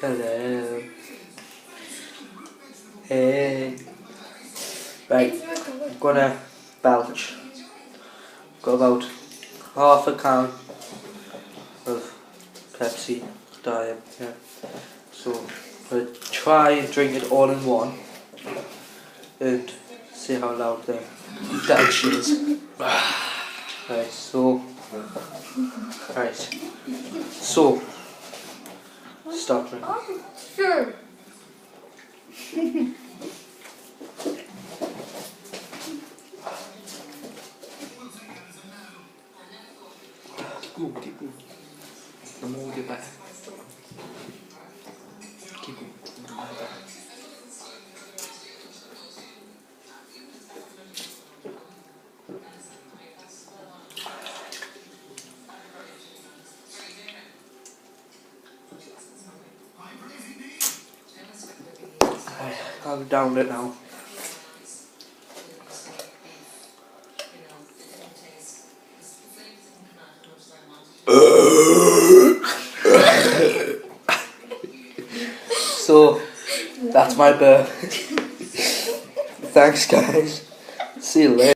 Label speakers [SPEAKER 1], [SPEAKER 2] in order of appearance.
[SPEAKER 1] Hello. Hey. Right, I'm gonna belch. Got about half a can of Pepsi diet, yeah. So I'm gonna try and drink it all in one and see how loud the belch is. Right, so start drinking.
[SPEAKER 2] Sure.
[SPEAKER 1] Keep going. The more the better. Keep going. The more the better. I'll down it now. So that's my birth. Thanks guys. See you later.